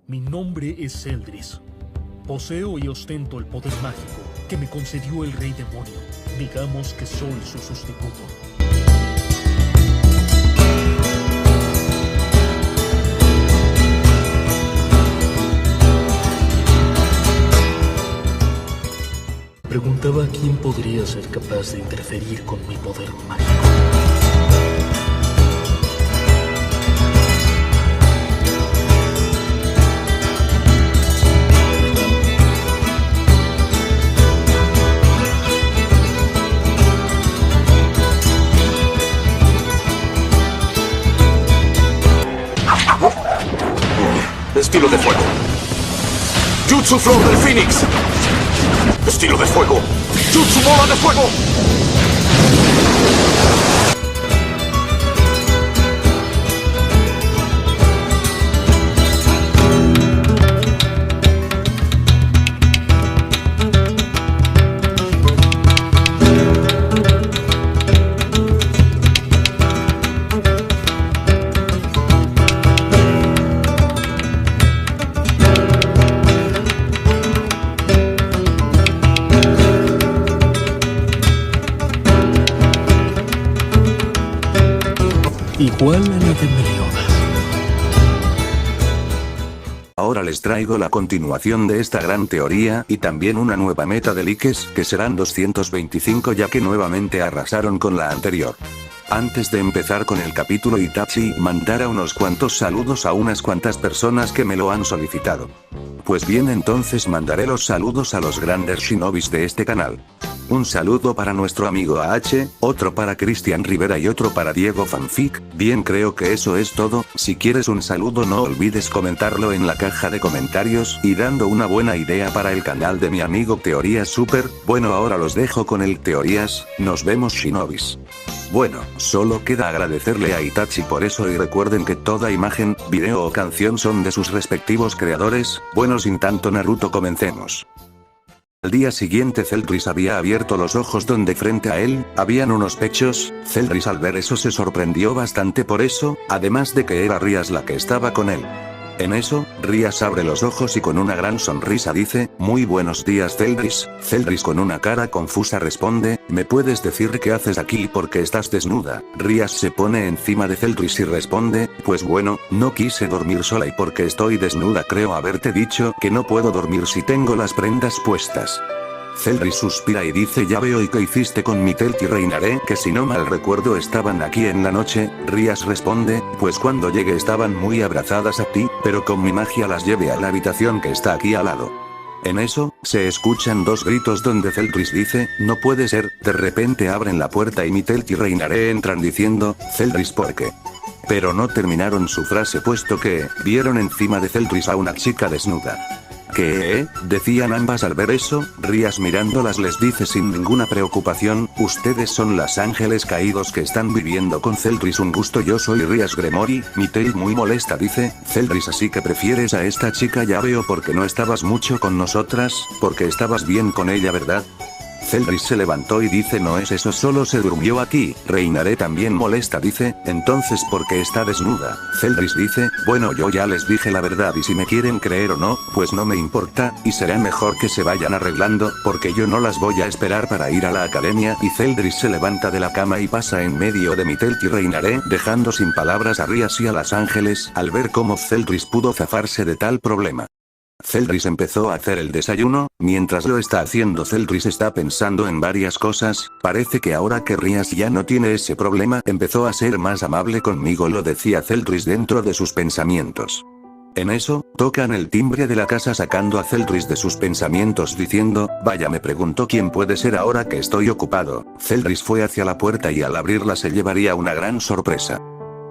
Mi nombre es Zeldris. Poseo y ostento el poder mágico que me concedió el Rey Demonio. Digamos que soy su sustituto. Preguntaba quién podría ser capaz de interferir con mi poder mágico. Estilo de fuego. Jutsu Flor del Fénix. Estilo de fuego. Jutsu Bola de fuego. Igual a la de Meliodas. Ahora les traigo la continuación de esta gran teoría y también una nueva meta de likes, que serán 225 ya que nuevamente arrasaron con la anterior. Antes de empezar con el capítulo, Itachi mandará unos cuantos saludos a unas cuantas personas que me lo han solicitado. Pues bien, entonces mandaré los saludos a los grandes shinobis de este canal. Un saludo para nuestro amigo AH, otro para Cristian Rivera y otro para Diego Fanfic. Bien, creo que eso es todo. Si quieres un saludo no olvides comentarlo en la caja de comentarios y dando una buena idea para el canal de mi amigo Teorías Super. Bueno, ahora los dejo con el Teorías. Nos vemos, shinobis. Bueno, solo queda agradecerle a Itachi por eso y recuerden que toda imagen, video o canción son de sus respectivos creadores. Bueno, sin tanto Naruto, comencemos. Al día siguiente Zeldris había abierto los ojos donde frente a él, habían unos pechos. Zeldris al ver eso se sorprendió bastante por eso, además de que era Rias la que estaba con él. En eso, Rias abre los ojos y con una gran sonrisa dice, muy buenos días Zeldris. Zeldris con una cara confusa responde, ¿me puedes decir qué haces aquí y por qué estás desnuda? Rias se pone encima de Zeldris y responde, pues bueno, no quise dormir sola y porque estoy desnuda creo haberte dicho que no puedo dormir si tengo las prendas puestas. Zeldris suspira y dice, ya veo y qué hiciste con mi Telt y Reinaré, que si no mal recuerdo estaban aquí en la noche. Rias responde, pues cuando llegué estaban muy abrazadas a ti, pero con mi magia las llevé a la habitación que está aquí al lado. En eso, se escuchan dos gritos donde Zeldris dice, no puede ser. De repente abren la puerta y mi Telt y Reinaré entran diciendo, Zeldris ¿por qué? Pero no terminaron su frase puesto que, vieron encima de Zeldris a una chica desnuda. ¿Qué? Decían ambas al ver eso. Rias mirándolas les dice sin ninguna preocupación, ustedes son las ángeles caídos que están viviendo con Zeldris, un gusto, yo soy Rias Gremory. Mi Telt muy molesta dice, Zeldris así que prefieres a esta chica, ya veo porque no estabas mucho con nosotras, porque estabas bien con ella ¿verdad? Zeldris se levantó y dice, no es eso, solo se durmió aquí. Reinaré también molesta dice, entonces ¿por qué está desnuda? Zeldris dice, bueno yo ya les dije la verdad y si me quieren creer o no, pues no me importa, y será mejor que se vayan arreglando, porque yo no las voy a esperar para ir a la academia. Y Zeldris se levanta de la cama y pasa en medio de mi Telt y Reinaré, dejando sin palabras a Rias y a las ángeles, al ver cómo Zeldris pudo zafarse de tal problema. Zeldris empezó a hacer el desayuno. Mientras lo está haciendo Zeldris está pensando en varias cosas. Parece que ahora que Rias ya no tiene ese problema, empezó a ser más amable conmigo, lo decía Zeldris dentro de sus pensamientos. En eso, tocan el timbre de la casa sacando a Zeldris de sus pensamientos diciendo, vaya, me pregunto quién puede ser ahora que estoy ocupado. Zeldris fue hacia la puerta y al abrirla se llevaría una gran sorpresa.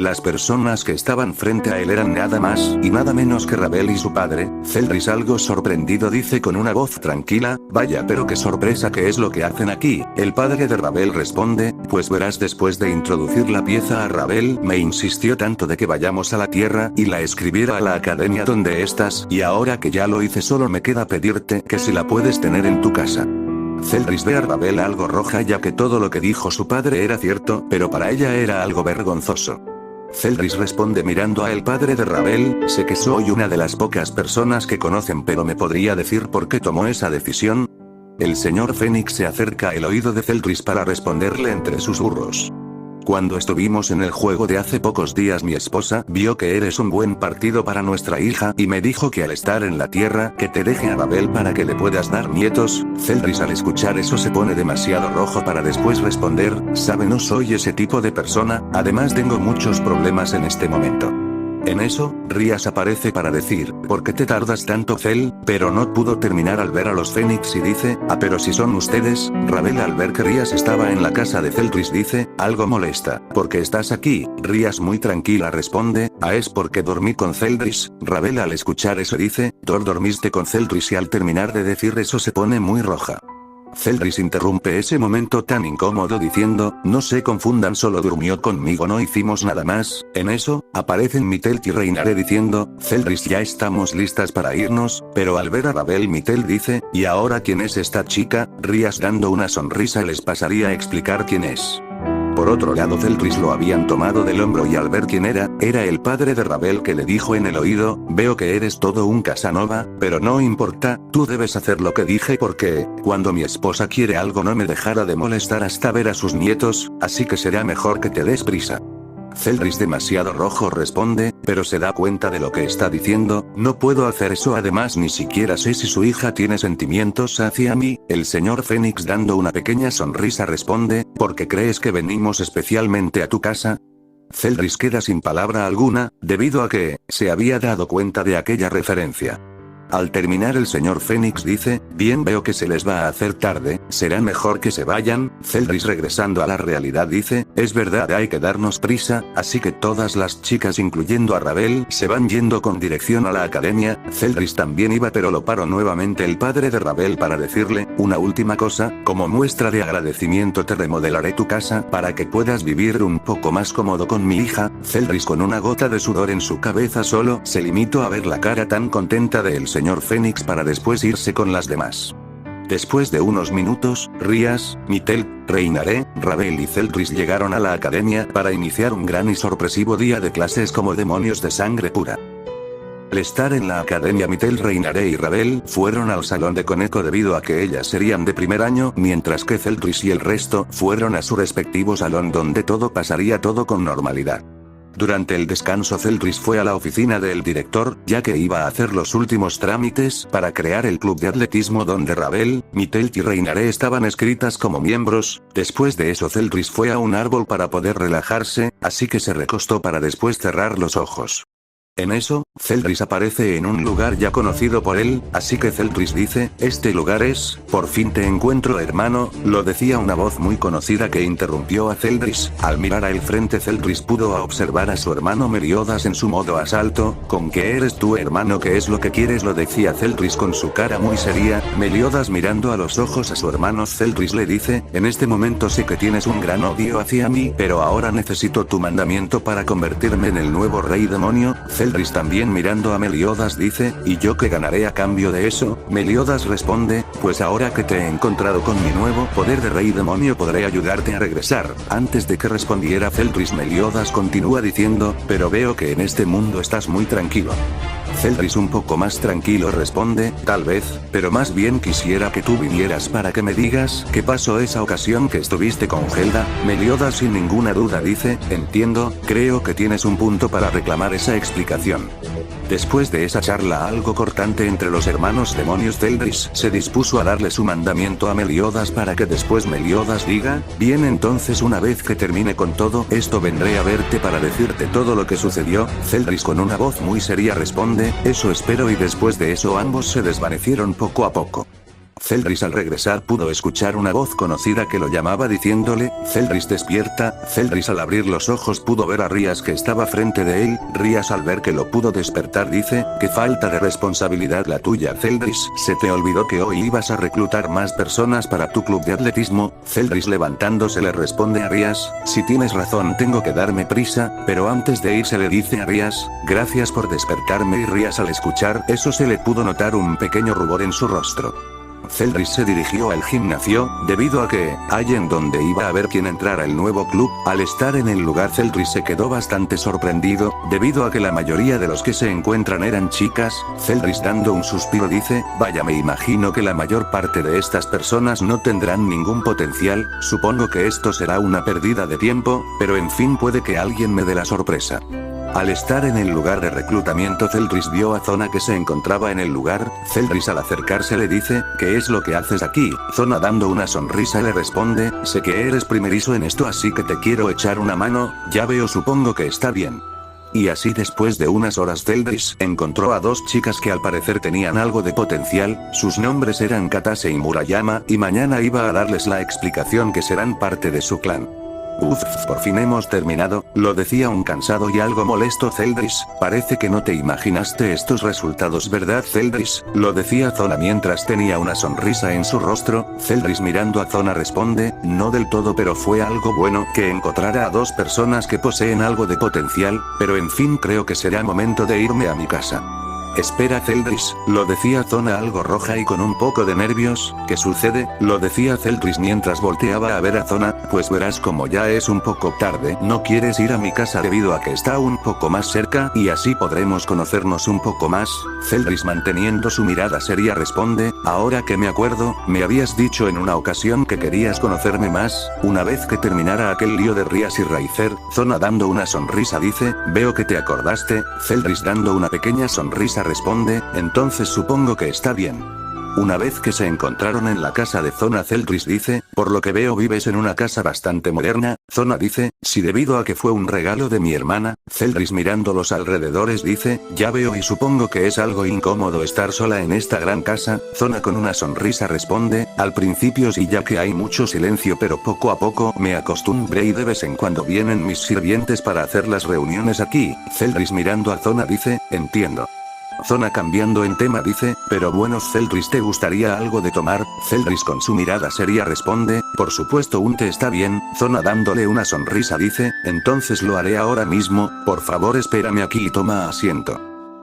Las personas que estaban frente a él eran nada más y nada menos que Ravel y su padre. Zeldris algo sorprendido dice con una voz tranquila, vaya pero qué sorpresa, ¿qué es lo que hacen aquí? El padre de Ravel responde, pues verás, después de introducir la pieza a Ravel, me insistió tanto de que vayamos a la tierra y la escribiera a la academia donde estás, y ahora que ya lo hice solo me queda pedirte que si la puedes tener en tu casa. Zeldris ve a Ravel algo roja ya que todo lo que dijo su padre era cierto, pero para ella era algo vergonzoso. Celdris responde mirando a el padre de Ravel, sé que soy una de las pocas personas que conocen, pero ¿me podría decir por qué tomó esa decisión? El señor Fénix se acerca al oído de Celdris para responderle entre susurros. Cuando estuvimos en el juego de hace pocos días, mi esposa vio que eres un buen partido para nuestra hija y me dijo que al estar en la tierra que te deje a Ravel para que le puedas dar nietos. Celdris al escuchar eso se pone demasiado rojo para después responder, sabe, no soy ese tipo de persona, además tengo muchos problemas en este momento. En eso, Rías aparece para decir, ¿por qué te tardas tanto, Cel? Pero no pudo terminar al ver a los Fénix y dice, pero si son ustedes. Ravel al ver que Rías estaba en la casa de Celdris dice, algo molesta, ¿por qué estás aquí? Rías muy tranquila responde, es porque dormí con Celdris. Ravel al escuchar eso dice, dormiste con Celdris, y al terminar de decir eso se pone muy roja. Celdris interrumpe ese momento tan incómodo diciendo, no se confundan, solo durmió conmigo, no hicimos nada más. En eso, aparecen Mythel y Reinare diciendo, Celdris, ya estamos listas para irnos, pero al ver a Ravel Mythel dice, ¿y ahora quién es esta chica? Rías dando una sonrisa les pasaría a explicar quién es. Por otro lado, Celdris lo habían tomado del hombro y al ver quién era el padre de Ravel que le dijo en el oído, veo que eres todo un Casanova, pero no importa, tú debes hacer lo que dije porque, cuando mi esposa quiere algo no me dejará de molestar hasta ver a sus nietos, así que será mejor que te des prisa. Celdris demasiado rojo responde, pero se da cuenta de lo que está diciendo, no puedo hacer eso, además ni siquiera sé si su hija tiene sentimientos hacia mí. El señor Fénix dando una pequeña sonrisa responde, ¿por qué crees que venimos especialmente a tu casa? Celdris queda sin palabra alguna, debido a que, se había dado cuenta de aquella referencia. Al terminar el señor Fénix dice, bien, veo que se les va a hacer tarde, será mejor que se vayan. Celdris regresando a la realidad dice, es verdad, hay que darnos prisa, así que todas las chicas incluyendo a Ravel se van yendo con dirección a la academia. Celdris también iba pero lo paró nuevamente el padre de Ravel para decirle, una última cosa, como muestra de agradecimiento te remodelaré tu casa para que puedas vivir un poco más cómodo con mi hija. Celdris con una gota de sudor en su cabeza solo se limitó a ver la cara tan contenta del señor Fénix para después irse con las demás. Después de unos minutos, Rías, Mythel, Reinare, Ravel y Celdris llegaron a la academia para iniciar un gran y sorpresivo día de clases como demonios de sangre pura. Al estar en la academia, Mythel, Reinare y Ravel fueron al salón de Koneko debido a que ellas serían de primer año, mientras que Celdris y el resto fueron a su respectivo salón donde todo pasaría todo con normalidad. Durante el descanso Celdris fue a la oficina del director, ya que iba a hacer los últimos trámites para crear el club de atletismo donde Ravel, Mythel y Reinare estaban escritas como miembros. Después de eso Celdris fue a un árbol para poder relajarse, así que se recostó para después cerrar los ojos. En eso, Celdris aparece en un lugar ya conocido por él, así que Celdris dice, este lugar es, por fin te encuentro hermano, lo decía una voz muy conocida que interrumpió a Celdris. Al mirar al frente Celdris pudo observar a su hermano Meliodas en su modo asalto, ¿con qué eres tú hermano? ¿Qué es lo que quieres? Lo decía Celdris con su cara muy seria. Meliodas mirando a los ojos a su hermano Celdris le dice, en este momento sé que tienes un gran odio hacia mí, pero ahora necesito tu mandamiento para convertirme en el nuevo rey demonio. Celdris también mirando a Meliodas dice, ¿y yo qué ganaré a cambio de eso? Meliodas responde, pues ahora que te he encontrado con mi nuevo poder de rey demonio podré ayudarte a regresar. Antes de que respondiera Celdris, Meliodas continúa diciendo, pero veo que en este mundo estás muy tranquilo. Celdris un poco más tranquilo responde, tal vez, pero más bien quisiera que tú vinieras para que me digas qué pasó esa ocasión que estuviste con Helda. Meliodas sin ninguna duda dice, entiendo, creo que tienes un punto para reclamar esa explicación. Después de esa charla algo cortante entre los hermanos demonios, Celdris se dispuso a darle su mandamiento a Meliodas para que después Meliodas diga, bien, entonces una vez que termine con todo esto vendré a verte para decirte todo lo que sucedió. Celdris con una voz muy seria responde, eso espero, y después de eso ambos se desvanecieron poco a poco. Celdris al regresar pudo escuchar una voz conocida que lo llamaba diciéndole, Celdris despierta. Celdris al abrir los ojos pudo ver a Rías que estaba frente de él. Rías al ver que lo pudo despertar dice, qué falta de responsabilidad la tuya Celdris, se te olvidó que hoy ibas a reclutar más personas para tu club de atletismo. Celdris levantándose le responde a Rías, si tienes razón tengo que darme prisa, pero antes de irse le dice a Rías, gracias por despertarme, y Rías al escuchar eso se le pudo notar un pequeño rubor en su rostro. Zeldris se dirigió al gimnasio, debido a que, allí en donde iba a ver quién entrara el nuevo club, al estar en el lugar Zeldris se quedó bastante sorprendido, debido a que la mayoría de los que se encuentran eran chicas. Zeldris dando un suspiro dice, vaya, me imagino que la mayor parte de estas personas no tendrán ningún potencial, supongo que esto será una pérdida de tiempo, pero en fin puede que alguien me dé la sorpresa. Al estar en el lugar de reclutamiento Zeldris vio a Zona que se encontraba en el lugar. Zeldris al acercarse le dice, ¿qué es lo que haces aquí? Zona dando una sonrisa le responde, sé que eres primerizo en esto así que te quiero echar una mano, ya veo supongo que está bien. Y así después de unas horas Zeldris encontró a dos chicas que al parecer tenían algo de potencial, sus nombres eran Katase y Murayama, y mañana iba a darles la explicación que serán parte de su clan. Uff, por fin hemos terminado, lo decía un cansado y algo molesto Zeldris, parece que no te imaginaste estos resultados ¿verdad Zeldris? Lo decía Zona mientras tenía una sonrisa en su rostro. Zeldris mirando a Zona responde, no del todo pero fue algo bueno que encontrara a dos personas que poseen algo de potencial, pero en fin creo que será momento de irme a mi casa. Espera Zeldris, lo decía Zona algo roja y con un poco de nervios, ¿qué sucede? Lo decía Zeldris mientras volteaba a ver a Zona, pues verás como ya es un poco tarde, ¿no quieres ir a mi casa debido a que está un poco más cerca y así podremos conocernos un poco más? Zeldris manteniendo su mirada seria responde, ahora que me acuerdo, me habías dicho en una ocasión que querías conocerme más, una vez que terminara aquel lío de Rias y Raizer. Zona dando una sonrisa dice, veo que te acordaste. Zeldris dando una pequeña sonrisa responde, entonces supongo que está bien. Una vez que se encontraron en la casa de Zona Zeldris dice, por lo que veo vives en una casa bastante moderna. Zona dice, sí debido a que fue un regalo de mi hermana. Zeldris mirando los alrededores dice, ya veo y supongo que es algo incómodo estar sola en esta gran casa. Zona con una sonrisa responde, al principio sí ya que hay mucho silencio pero poco a poco me acostumbré y de vez en cuando vienen mis sirvientes para hacer las reuniones aquí. Zeldris mirando a Zona dice, entiendo. Zona cambiando en tema dice, pero bueno Zeldris ¿te gustaría algo de tomar? Zeldris con su mirada seria responde, por supuesto un té está bien. Zona dándole una sonrisa dice, entonces lo haré ahora mismo, por favor espérame aquí y toma asiento.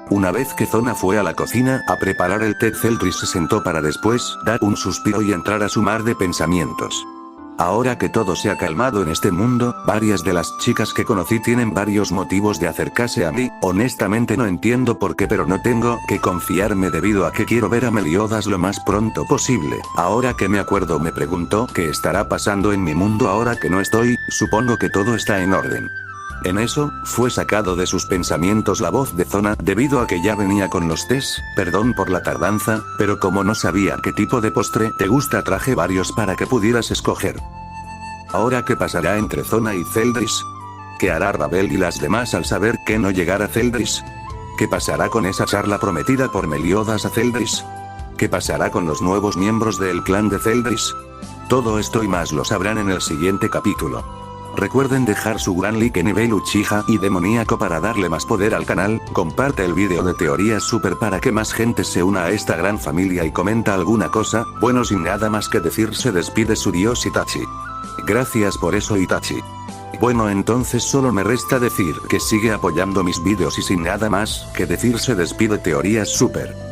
Una vez que Zona fue a la cocina a preparar el té Zeldris se sentó para después dar un suspiro y entrar a su mar de pensamientos. Ahora que todo se ha calmado en este mundo, varias de las chicas que conocí tienen varios motivos de acercarse a mí, honestamente no entiendo por qué pero no tengo que confiarme debido a que quiero ver a Meliodas lo más pronto posible. Ahora que me acuerdo me pregunto qué estará pasando en mi mundo ahora que no estoy, supongo que todo está en orden. En eso, fue sacado de sus pensamientos la voz de Zona debido a que ya venía con los tés, perdón por la tardanza, pero como no sabía qué tipo de postre te gusta traje varios para que pudieras escoger. Ahora ¿qué pasará entre Zona y Zeldris? ¿Qué hará Ravel y las demás al saber que no llegará Zeldris? ¿Qué pasará con esa charla prometida por Meliodas a Zeldris? ¿Qué pasará con los nuevos miembros del clan de Zeldris? Todo esto y más lo sabrán en el siguiente capítulo. Recuerden dejar su gran like en nivel Uchiha y demoníaco para darle más poder al canal, comparte el vídeo de teorías super para que más gente se una a esta gran familia y comenta alguna cosa. Bueno, sin nada más que decir se despide su dios Itachi. Gracias por eso Itachi. Bueno, entonces solo me resta decir que sigue apoyando mis vídeos y sin nada más que decir se despide teorías super.